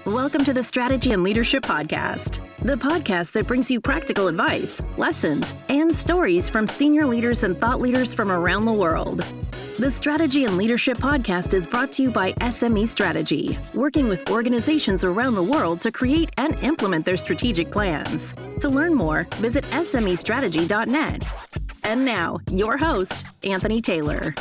Welcome to the Strategy and Leadership Podcast, the podcast that brings you practical advice, lessons, and stories from senior leaders and thought leaders from around the world. The Strategy and Leadership Podcast is brought to you by SME Strategy, working with organizations around the world to create and implement their strategic plans. To learn more, visit SMEstrategy.net. And now, your host, Anthony Taylor.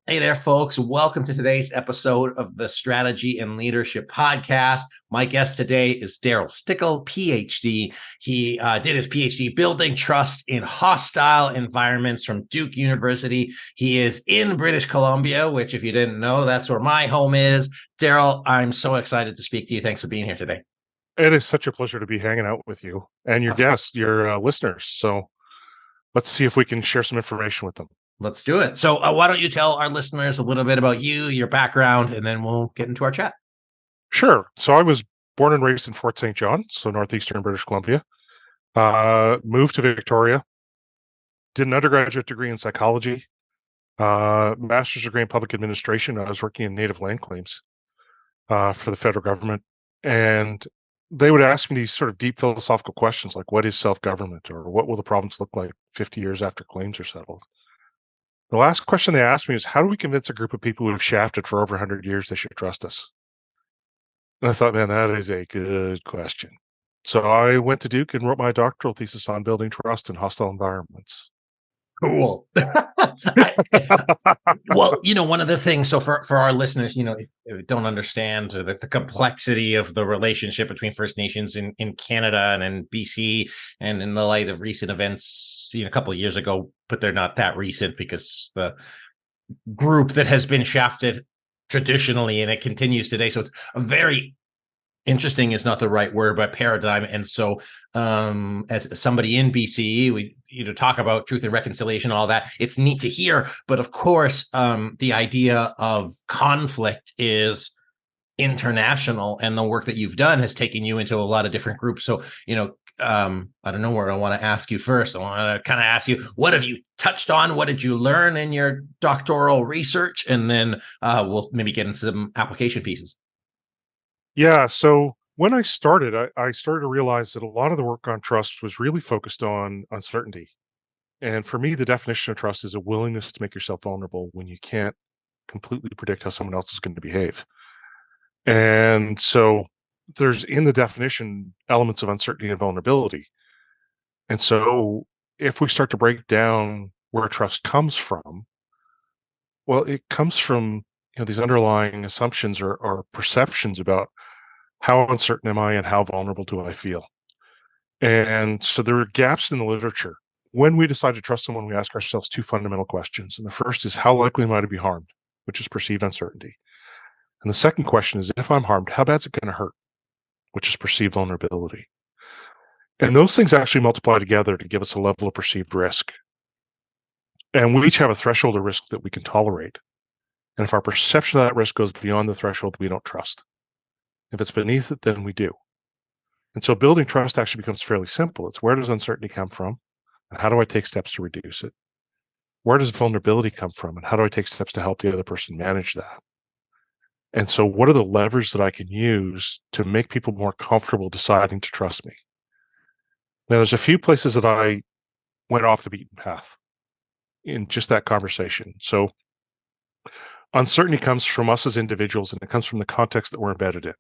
Hey there, folks. Welcome to today's episode of the Strategy and Leadership Podcast. My guest today is Darryl Stickel, Ph.D. He did his Ph.D. building trust in hostile environments from Duke University. He is in British Columbia, which, if you didn't know, that's where my home is. Darryl, I'm so excited to speak to you. Thanks for being here today. It is such a pleasure to be hanging out with you and your guests, your listeners. So let's see if we can share some information with them. Let's do it. So why don't you tell our listeners a little bit about you, your background, and then we'll get into our chat. Sure. So I was born and raised in Fort St. John, so northeastern British Columbia. Moved to Victoria, did an undergraduate degree in psychology, master's degree in public administration. I was working in native land claims for the federal government. And they would ask me these sort of deep philosophical questions like, what is self-government? Or what will the province look like 50 years after claims are settled? The last question they asked me is, how do we convince a group of people who have shafted for over 100 years they should trust us? And I thought, man, that is a good question. So I went to Duke and wrote my doctoral thesis on building trust in hostile environments. Cool. Well, one of the things, so for our listeners, who don't understand the complexity of the relationship between First Nations in Canada and in BC, and in the light of recent events, a couple of years ago, but they're not that recent because the group that has been shafted traditionally, and it continues today. So it's a very interesting is not the right word, but paradigm. And so as somebody in BC, we talk about truth and reconciliation, all that. It's neat to hear. But of course, the idea of conflict is international, and the work that you've done has taken you into a lot of different groups. So, I don't know where I want to ask you first. I want to kind of ask you, what have you touched on? What did you learn in your doctoral research? And then we'll maybe get into some application pieces. Yeah. So when I started, I started to realize that a lot of the work on trust was really focused on uncertainty. And for me, the definition of trust is a willingness to make yourself vulnerable when you can't completely predict how someone else is going to behave. And so there's in the definition elements of uncertainty and vulnerability. And so if we start to break down where trust comes from, well, it comes from these underlying assumptions or perceptions about how uncertain am I and how vulnerable do I feel. And so there are gaps in the literature. When we decide to trust someone, we ask ourselves two fundamental questions. And the first is, how likely am I to be harmed, which is perceived uncertainty. And the second question is, if I'm harmed, how bad is it going to hurt, which is perceived vulnerability. And those things actually multiply together to give us a level of perceived risk. And we each have a threshold of risk that we can tolerate. And if our perception of that risk goes beyond the threshold, we don't trust. If it's beneath it, then we do. And so building trust actually becomes fairly simple. It's, where does uncertainty come from? And how do I take steps to reduce it? Where does vulnerability come from? And how do I take steps to help the other person manage that? And so what are the levers that I can use to make people more comfortable deciding to trust me? Now, there's a few places that I went off the beaten path in just that conversation. So uncertainty comes from us as individuals, and it comes from the context that we're embedded in.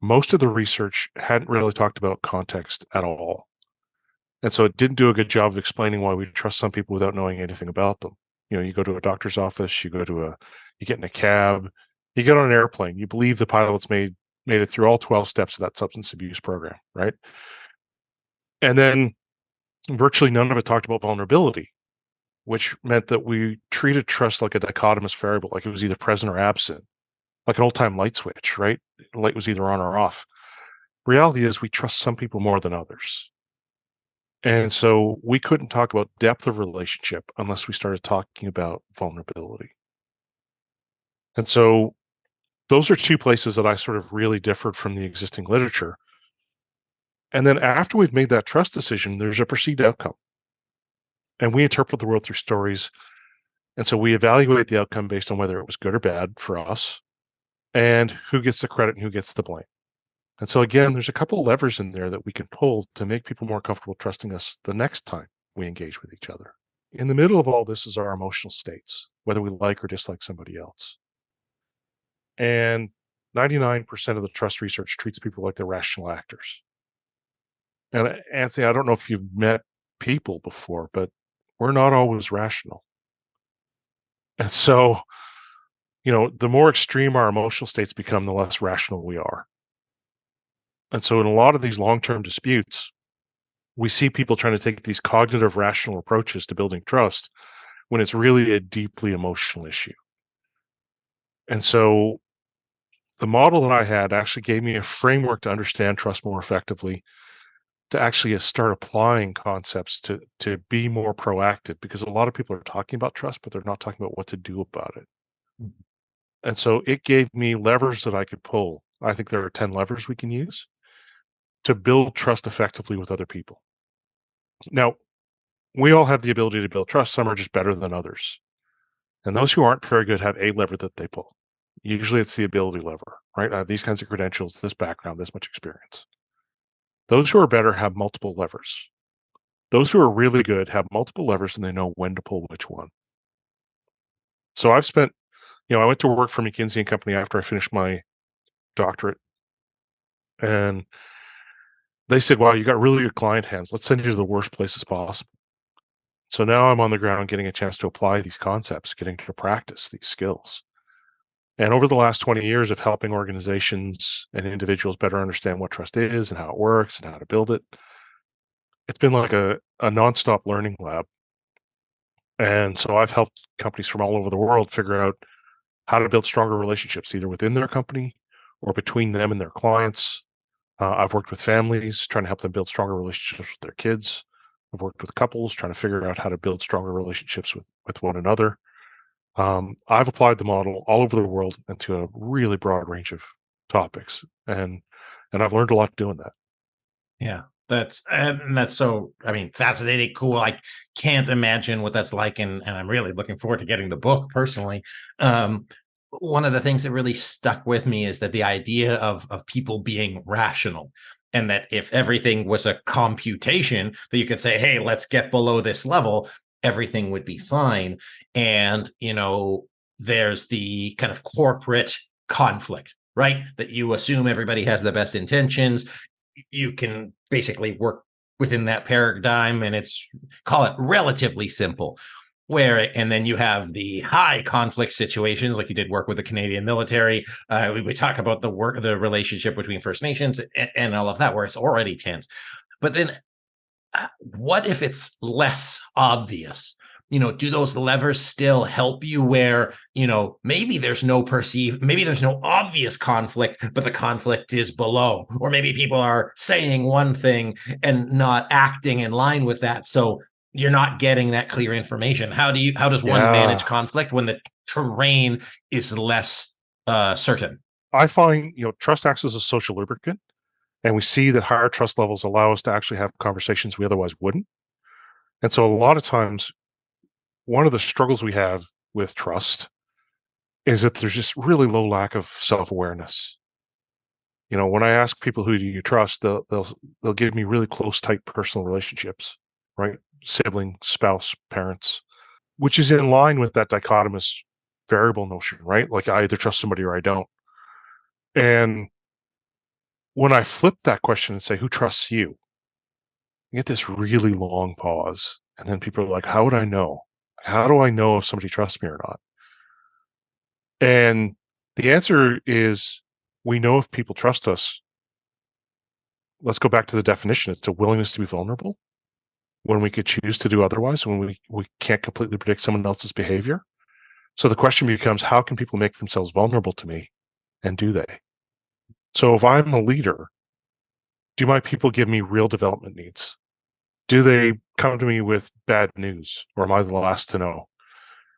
Most of the research hadn't really talked about context at all. And so it didn't do a good job of explaining why we trust some people without knowing anything about them. You go to a doctor's office, you get in a cab, you get on an airplane, you believe the pilot's made it through all 12 steps of that substance abuse program, right? And then virtually none of it talked about vulnerability, which meant that we treated trust like a dichotomous variable, like it was either present or absent, like an old-time light switch, right? The light was either on or off. Reality is we trust some people more than others. And so we couldn't talk about depth of relationship unless we started talking about vulnerability. And so those are two places that I sort of really differed from the existing literature. And then after we've made that trust decision, there's a perceived outcome. And we interpret the world through stories And so we evaluate the outcome based on whether it was good or bad for us and who gets the credit and who gets the blame. And so again, there's a couple of levers in there that we can pull to make people more comfortable trusting us the next time we engage with each other. In the middle of all this is our emotional states, whether we like or dislike somebody else. And 99% of the trust research treats people like they're rational actors. And Anthony, I don't know if you've met people before, but we're not always rational. And so, the more extreme our emotional states become, the less rational we are. And so in a lot of these long-term disputes, we see people trying to take these cognitive rational approaches to building trust when it's really a deeply emotional issue. And so the model that I had actually gave me a framework to understand trust more effectively, to actually start applying concepts to be more proactive, because a lot of people are talking about trust, but they're not talking about what to do about it. And so it gave me levers that I could pull. I think there are 10 levers we can use to build trust effectively with other people. Now, we all have the ability to build trust. Some are just better than others. And those who aren't very good have a lever that they pull. Usually it's the ability lever, right? I have these kinds of credentials, this background, this much experience. Those who are better have multiple levers. Those who are really good have multiple levers and they know when to pull which one. So I've spent, I went to work for McKinsey and Company after I finished my doctorate. And they said, wow, you got really good client hands. Let's send you to the worst places possible. So now I'm on the ground getting a chance to apply these concepts, getting to practice these skills. And over the last 20 years of helping organizations and individuals better understand what trust is and how it works and how to build it, it's been like a nonstop learning lab. And so I've helped companies from all over the world figure out how to build stronger relationships, either within their company or between them and their clients. I've worked with families trying to help them build stronger relationships with their kids. I've worked with couples trying to figure out how to build stronger relationships with one another. I've applied the model all over the world and to a really broad range of topics, and I've learned a lot doing that. Yeah, that's so, fascinating, cool. I can't imagine what that's like, and I'm really looking forward to getting the book personally. One of the things that really stuck with me is that the idea of people being rational, and that if everything was a computation, that you could say, hey, let's get below this level, everything would be fine. And there's the kind of corporate conflict, right? That you assume everybody has the best intentions. You can basically work within that paradigm, and it's, call it, relatively simple. And then you have the high conflict situations, like you did work with the Canadian military. We talk about the relationship between First Nations and all of that, where it's already tense. But then what if it's less obvious? Do those levers still help you where, maybe there's no obvious conflict, but the conflict is below, or maybe people are saying one thing and not acting in line with that. So you're not getting that clear information. How does one manage conflict when the terrain is less certain? I find, trust acts as a social lubricant, and we see that higher trust levels allow us to actually have conversations we otherwise wouldn't. And so a lot of times, one of the struggles we have with trust is that there's just really low lack of self-awareness. When I ask people, who do you trust, they'll give me really close, tight personal relationships, right? Sibling, spouse, parents, which is in line with that dichotomous variable notion, right? Like, I either trust somebody or I don't. And when I flip that question and say, who trusts you? You get this really long pause. And then people are like, how would I know? How do I know if somebody trusts me or not? And the answer is, we know if people trust us. Let's go back to the definition. It's a willingness to be vulnerable when we could choose to do otherwise, when we can't completely predict someone else's behavior. So the question becomes, how can people make themselves vulnerable to me? And do they? So if I'm a leader, do my people give me real development needs? Do they come to me with bad news, or am I the last to know?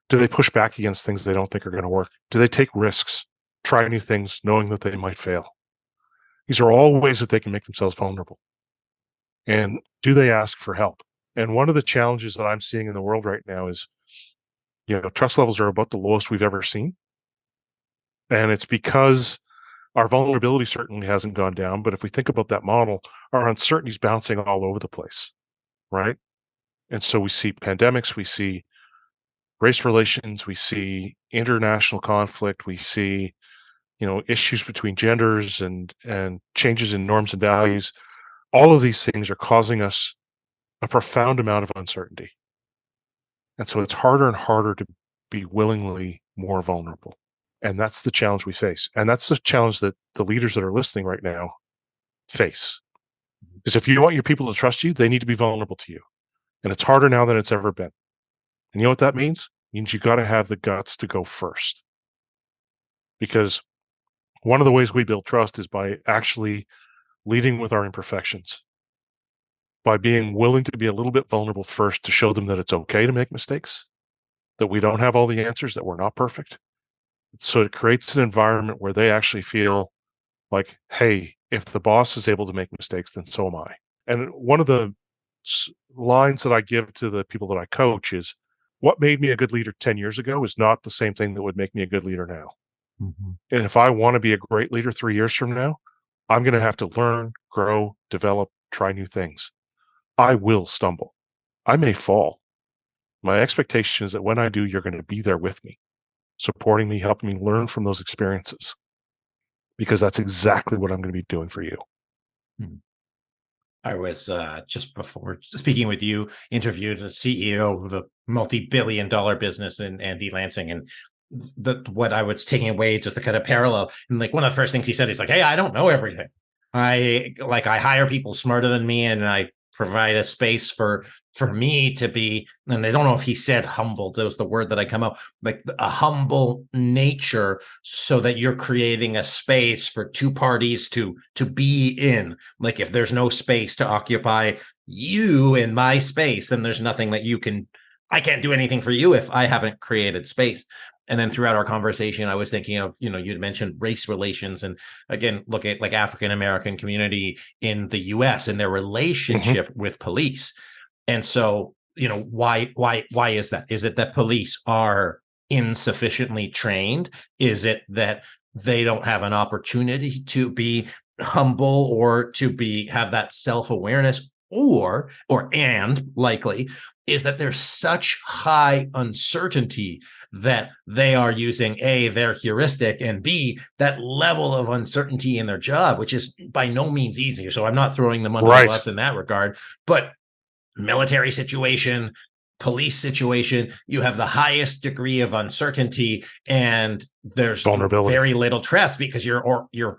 Do they push back against things they don't think are going to work? Do they take risks, try new things, knowing that they might fail? These are all ways that they can make themselves vulnerable. And do they ask for help? And one of the challenges that I'm seeing in the world right now is Trust levels are about the lowest we've ever seen. And it's because our vulnerability certainly hasn't gone down. But if we think about that model, our uncertainty is bouncing all over the place, right? And so we see pandemics, we see race relations, we see international conflict, we see issues between genders and changes in norms and values. All of these things are causing us a profound amount of uncertainty. And so it's harder and harder to be willingly more vulnerable. And that's the challenge we face. And that's the challenge that the leaders that are listening right now face. Because if you want your people to trust you, they need to be vulnerable to you. And it's harder now than it's ever been. And you know what that means? It means you got to have the guts to go first. Because one of the ways we build trust is by actually leading with our imperfections, by being willing to be a little bit vulnerable first to show them that it's okay to make mistakes, that we don't have all the answers, that we're not perfect. So it creates an environment where they actually feel like, hey, if the boss is able to make mistakes, then so am I. And one of the lines that I give to the people that I coach is, what made me a good leader 10 years ago is not the same thing that would make me a good leader now. Mm-hmm. And if I want to be a great leader 3 years from now, I'm going to have to learn, grow, develop, try new things. I will stumble. I may fall. My expectation is that when I do, you're going to be there with me, supporting me, helping me learn from those experiences, because that's exactly what I'm going to be doing for you. I was just before speaking with you, interviewed a CEO of a multi-billion-dollar business in Andy Lansing, and what I was taking away just the kind of parallel. And like one of the first things he said, he's like, "Hey, I don't know everything. I hire people smarter than me, and I provide a space for me to be," and I don't know if he said humble, that was the word that I come up, like a humble nature, so that you're creating a space for two parties to be in. Like if there's no space to occupy you in my space, then there's nothing that I can't do anything for you if I haven't created space. And then throughout our conversation, I was thinking of, you'd mentioned race relations, and again, look at like African-American community in the US and their relationship with police. And so, why is that? Is it that police are insufficiently trained? Is it that they don't have an opportunity to be humble or to have that self-awareness? And likely is that there's such high uncertainty that they are using their heuristic, and B, that level of uncertainty in their job, which is by no means easy. So I'm not throwing them under the bus in that regard, but military situation, police situation, you have the highest degree of uncertainty, and there's very little trust because your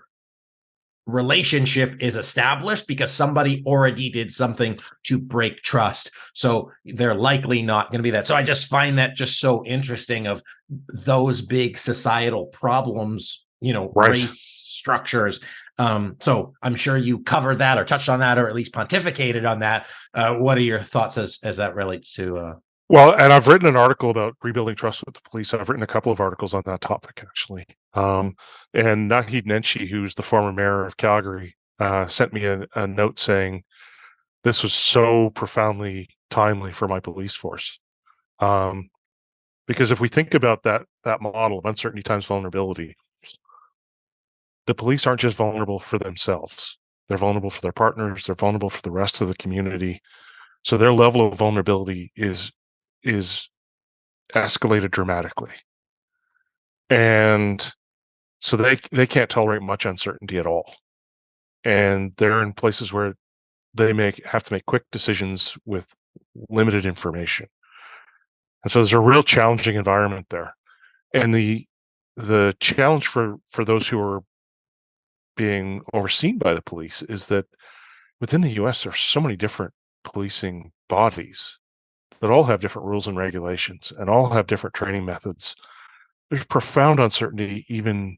relationship is established because somebody already did something to break trust. So they're likely not going to be that. So I just find that just so interesting, of those big societal problems, race structures. So I'm sure you covered that or touched on that, or at least pontificated on that. What are your thoughts as that relates to Well, and I've written an article about rebuilding trust with the police. I've written a couple of articles on that topic, actually. And Naheed Nenshi, who's the former mayor of Calgary, sent me a note saying this was so profoundly timely for my police force. Because if we think about that model of uncertainty times vulnerability, the police aren't just vulnerable for themselves. They're vulnerable for their partners. They're vulnerable for the rest of the community. So their level of vulnerability is escalated dramatically. And so they can't tolerate much uncertainty at all. And they're in places where they have to make quick decisions with limited information. And so there's a real challenging environment there. And the challenge for those who are being overseen by the police is that within the US, there are so many different policing bodies that all have different rules and regulations and all have different training methods. There's profound uncertainty even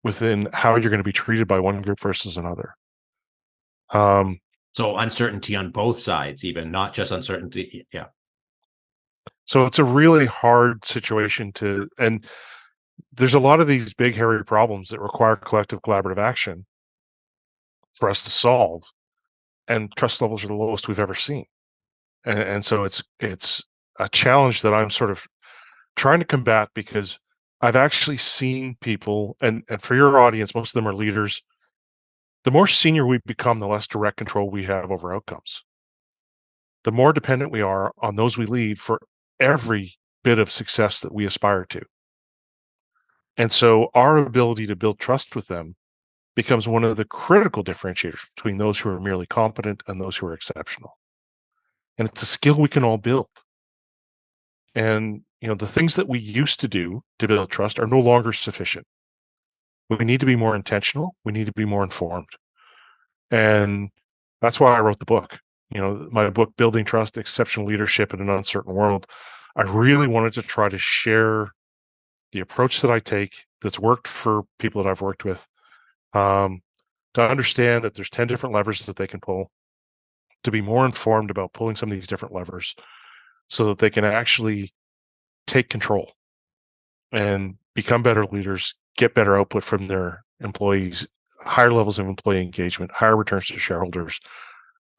within how you're going to be treated by one group versus another. So uncertainty on both sides, even not just uncertainty. Yeah. So it's a really hard situation and there's a lot of these big, hairy problems that require collective collaborative action for us to solve. And trust levels are the lowest we've ever seen. And so it's a challenge that I'm sort of trying to combat, because I've actually seen people, and for your audience, most of them are leaders. The more senior we become, the less direct control we have over outcomes. The more dependent we are on those we lead for every bit of success that we aspire to. And so our ability to build trust with them becomes one of the critical differentiators between those who are merely competent and those who are exceptional. And it's a skill we can all build. And the things that we used to do to build trust are no longer sufficient. We need to be more intentional. We need to be more informed. And that's why I wrote the book. My book, Building Trust, Exceptional Leadership in an Uncertain World. I really wanted to try to share the approach that I take that's worked for people that I've worked with, to understand that there's 10 different levers that they can pull, to be more informed about pulling some of these different levers so that they can actually take control and become better leaders, get better output from their employees, higher levels of employee engagement, higher returns to shareholders,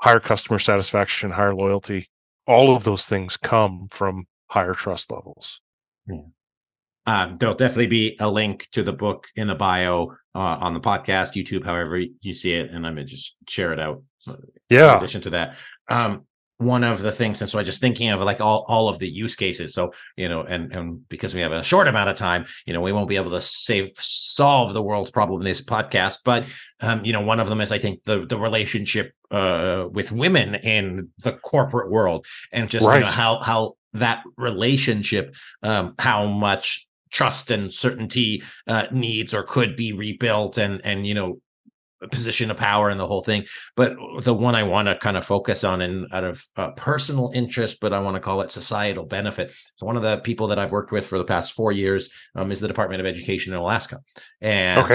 higher customer satisfaction, higher loyalty. All of those things come from higher trust levels. There'll definitely be a link to the book in the bio on the podcast, YouTube, however you see it, and I'm going to just share it out. In addition to that, one of the things, and so I just thinking of like all of the use cases. So, and because we have a short amount of time, we won't be able to solve the world's problem in this podcast. But, one of them is, I think, the relationship with women in the corporate world, and just how that relationship, how much trust and certainty needs or could be rebuilt, and a position of power and the whole thing. But the one I want to kind of focus on, and out of personal interest, but I want to call it societal benefit. So one of the people that I've worked with for the past 4 years is the Department of Education in Alaska. And,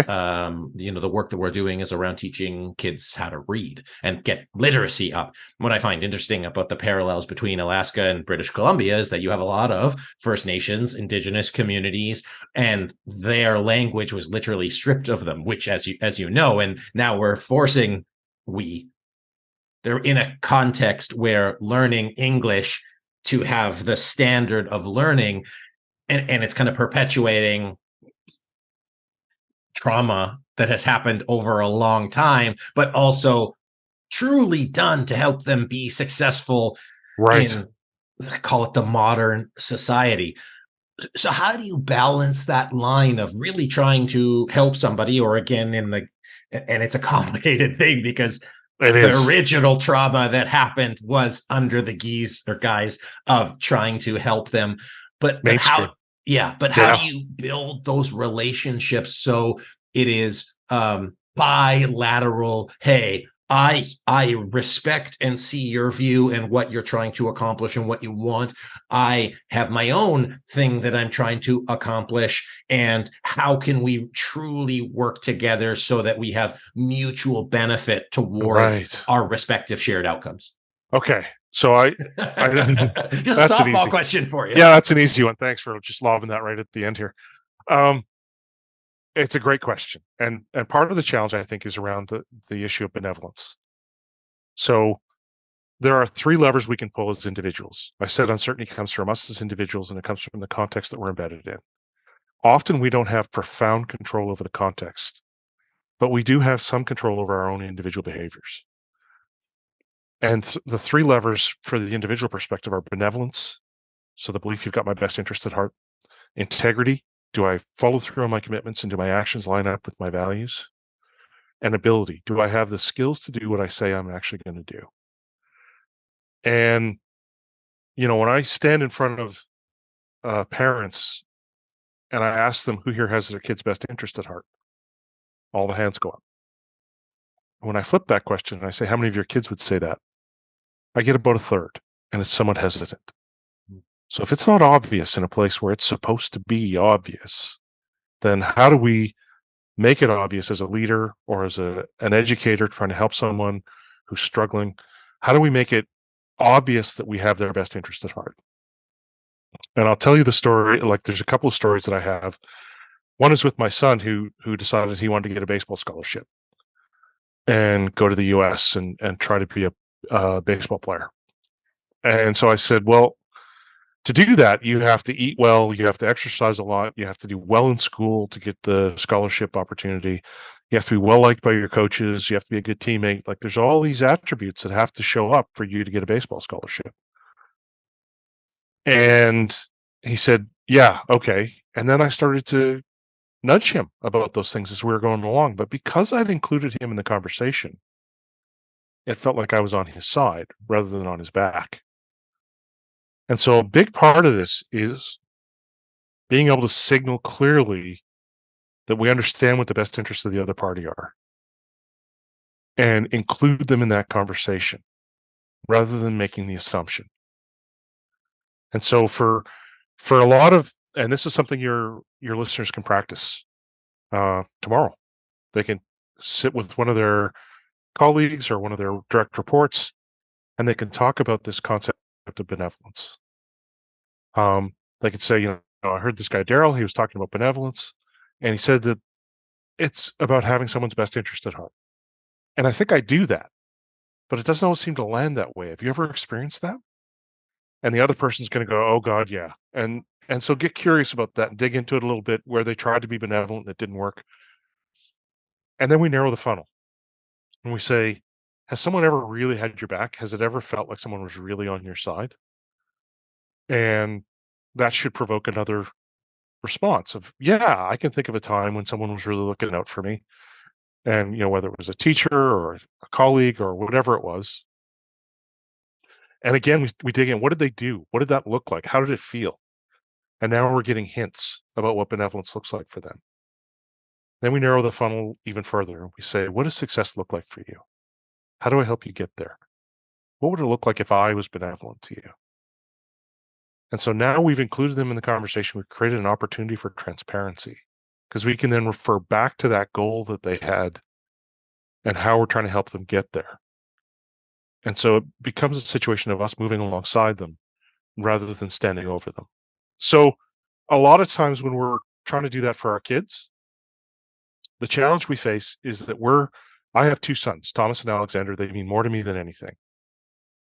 the work that we're doing is around teaching kids how to read and get literacy up. What I find interesting about the parallels between Alaska and British Columbia is that you have a lot of First Nations, Indigenous communities, and their language was literally stripped of them, which, as you know, and now they're in a context where learning English to have the standard of learning, and it's kind of perpetuating trauma that has happened over a long time, but also truly done to help them be successful in, call it, the modern society. So how do you balance that line of really trying to help somebody, or again, and it's a complicated thing because the original trauma that happened was under the guise of trying to help them. But how do you build those relationships so it is bilateral? Hey, I respect and see your view and what you're trying to accomplish and what you want. I have my own thing that I'm trying to accomplish. And how can we truly work together so that we have mutual benefit towards our respective shared outcomes? Okay. So just a softball question for you. Yeah, that's an easy one. Thanks for just lobbing that right at the end here. It's a great question. And part of the challenge, I think, is around the issue of benevolence. So there are 3 levers we can pull as individuals. I said uncertainty comes from us as individuals, and it comes from the context that we're embedded in. Often we don't have profound control over the context, but we do have some control over our own individual behaviors. And the 3 levers for the individual perspective are benevolence, so the belief you've got my best interest at heart; integrity, do I follow through on my commitments and do my actions line up with my values? And ability, do I have the skills to do what I say I'm actually going to do? And, when I stand in front of parents and I ask them who here has their kid's best interest at heart, all the hands go up. When I flip that question and I say, how many of your kids would say that? I get about a third, and it's somewhat hesitant. So if it's not obvious in a place where it's supposed to be obvious, then how do we make it obvious as a leader or as an educator trying to help someone who's struggling? How do we make it obvious that we have their best interest at heart? And I'll tell you the story. Like, there's a couple of stories that I have. One is with my son who decided he wanted to get a baseball scholarship and go to the US and try to be a baseball player. And so I said, well, to do that, you have to eat well, you have to exercise a lot, you have to do well in school to get the scholarship opportunity. You have to be well liked by your coaches, you have to be a good teammate. Like there's all these attributes that have to show up for you to get a baseball scholarship. And he said, yeah, okay. And then I started to nudge him about those things as we were going along. But because I'd included him in the conversation, it felt like I was on his side rather than on his back. And so a big part of this is being able to signal clearly that we understand what the best interests of the other party are and include them in that conversation rather than making the assumption. And so for a lot of, and this is something your listeners can practice tomorrow. They can sit with one of their colleagues or one of their direct reports, and they can talk about this concept of benevolence. They could say, I heard this guy, Darryl, he was talking about benevolence, and he said that it's about having someone's best interest at heart. And I think I do that, but it doesn't always seem to land that way. Have you ever experienced that? And the other person's going to go, oh God, yeah. And so get curious about that and dig into it a little bit where they tried to be benevolent and it didn't work. And then we narrow the funnel and we say, has someone ever really had your back? Has it ever felt like someone was really on your side? And that should provoke another response of, yeah, I can think of a time when someone was really looking out for me. And, whether it was a teacher or a colleague or whatever it was. And again, we dig in. What did they do? What did that look like? How did it feel? And now we're getting hints about what benevolence looks like for them. Then we narrow the funnel even further. We say, what does success look like for you? How do I help you get there? What would it look like if I was benevolent to you? And so now we've included them in the conversation. We've created an opportunity for transparency because we can then refer back to that goal that they had and how we're trying to help them get there. And so it becomes a situation of us moving alongside them rather than standing over them. So a lot of times when we're trying to do that for our kids, the challenge we face is that I have two sons, Thomas and Alexander. They mean more to me than anything.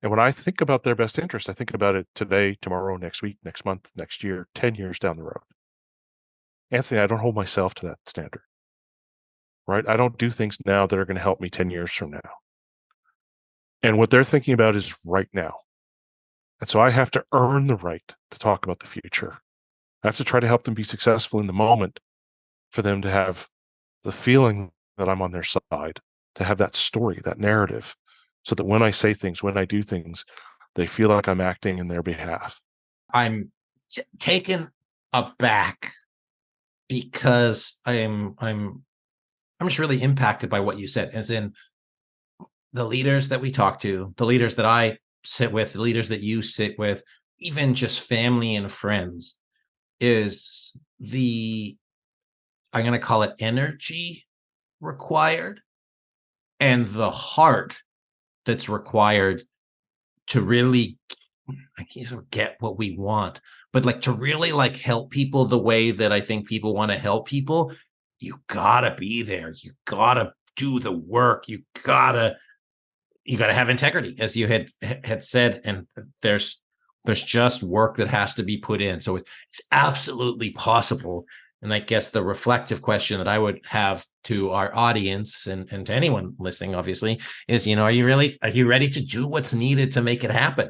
And when I think about their best interest, I think about it today, tomorrow, next week, next month, next year, 10 years down the road. Anthony, I don't hold myself to that standard, right? I don't do things now that are going to help me 10 years from now. And what they're thinking about is right now. And so I have to earn the right to talk about the future. I have to try to help them be successful in the moment for them to have the feeling that I'm on their side, to have that story, that narrative, so that when I say things, when I do things, they feel like I'm acting in their behalf. I'm taken aback because I'm just really impacted by what you said, as in the leaders that we talk to, the leaders that I sit with, the leaders that you sit with, even just family and friends, is I'm going to call it energy required and the heart that's required to really, I can't get what we want, but like to really like help people the way that I think people want to help people. You gotta be there. You gotta do the work. You gotta have integrity, as you had said, and there's just work that has to be put in. So it's absolutely possible. And I guess the reflective question that I would have to our audience and to anyone listening, obviously, is, are you ready to do what's needed to make it happen?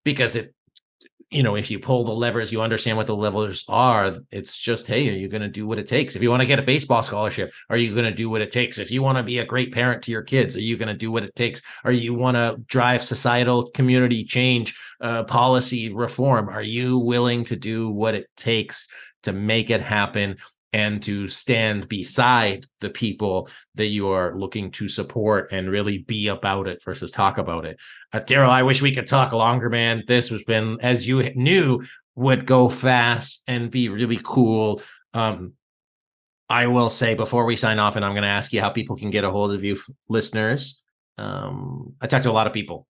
Because if you pull the levers, you understand what the levers are. It's just, hey, are you going to do what it takes? If you want to get a baseball scholarship, are you going to do what it takes? If you want to be a great parent to your kids, are you going to do what it takes? Or you want to drive societal community change, policy reform? Are you willing to do what it takes to make it happen and to stand beside the people that you are looking to support and really be about it versus talk about it? Darryl, I wish we could talk longer, man. This has been, as you knew, would go fast and be really cool. I will say before we sign off, and I'm going to ask you how people can get a hold of you, listeners. I talk to a lot of people,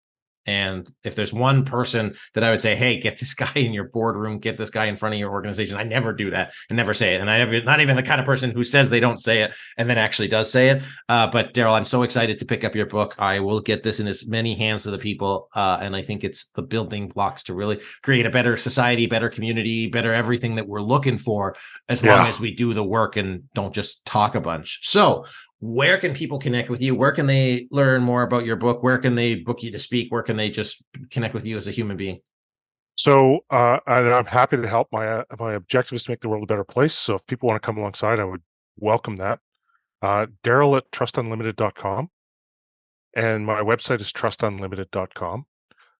And if there's one person that I would say, hey, get this guy in your boardroom, get this guy in front of your organization, I never do that and never say it. And I'm not even the kind of person who says they don't say it and then actually does say it. But Darryl, I'm so excited to pick up your book. I will get this in as many hands of the people. And I think it's the building blocks to really create a better society, better community, better everything that we're looking for, as long as we do the work and don't just talk a bunch. So where can people connect with you? Where can they learn more about your book? Where can they book you to speak? Where can they just connect with you as a human being? So, and I'm happy to help. My objective is to make the world a better place. So if people want to come alongside, I would welcome that. Darryl at trustunlimited.com. And my website is trustunlimited.com.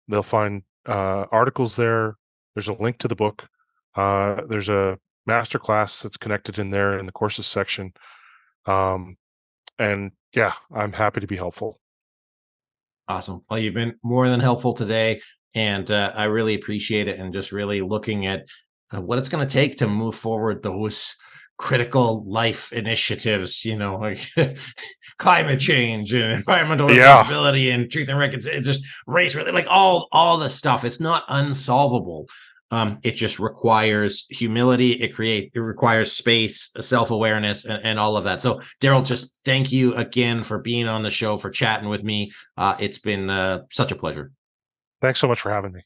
They'll find articles there. There's a link to the book. There's a masterclass that's connected in there in the courses section. And yeah, I'm happy to be helpful. Awesome. Well, you've been more than helpful today, and I really appreciate it. And just really looking at what it's going to take to move forward those critical life initiatives, like climate change and environmental responsibility and truth and reconciliation, just race, like all the stuff. It's not unsolvable. It just requires humility. It requires space, self-awareness, and all of that. So Darryl, just thank you again for being on the show, for chatting with me. It's been such a pleasure. Thanks so much for having me.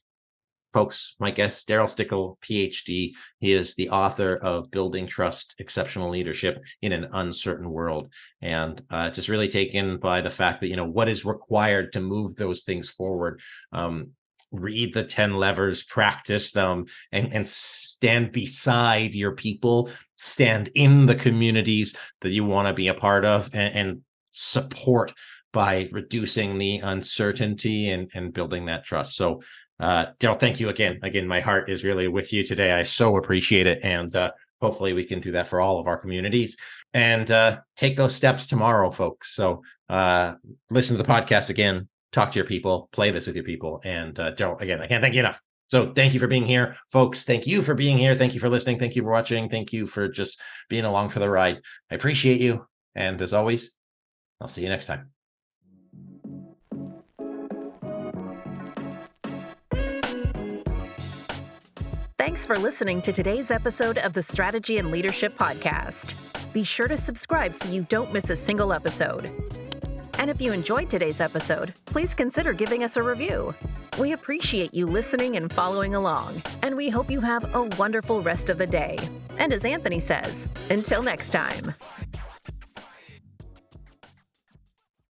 Folks, my guest, Darryl Stickel, Ph.D. He is the author of Building Trust, Exceptional Leadership in an Uncertain World. And just really taken by the fact that, what is required to move those things forward. Read the 10 levers, practice them, and stand beside your people, stand in the communities that you want to be a part of, and support by reducing the uncertainty and building that trust. So Darryl, thank you again. Again, my heart is really with you today. I so appreciate it. And hopefully we can do that for all of our communities and take those steps tomorrow, folks. So listen to the podcast again, talk to your people, play this with your people. And Darryl, again, I can't thank you enough. So thank you for being here, folks. Thank you for being here. Thank you for listening. Thank you for watching. Thank you for just being along for the ride. I appreciate you. And as always, I'll see you next time. Thanks for listening to today's episode of the Strategy and Leadership Podcast. Be sure to subscribe so you don't miss a single episode. And if you enjoyed today's episode, please consider giving us a review. We appreciate you listening and following along, and we hope you have a wonderful rest of the day. And as Anthony says, until next time.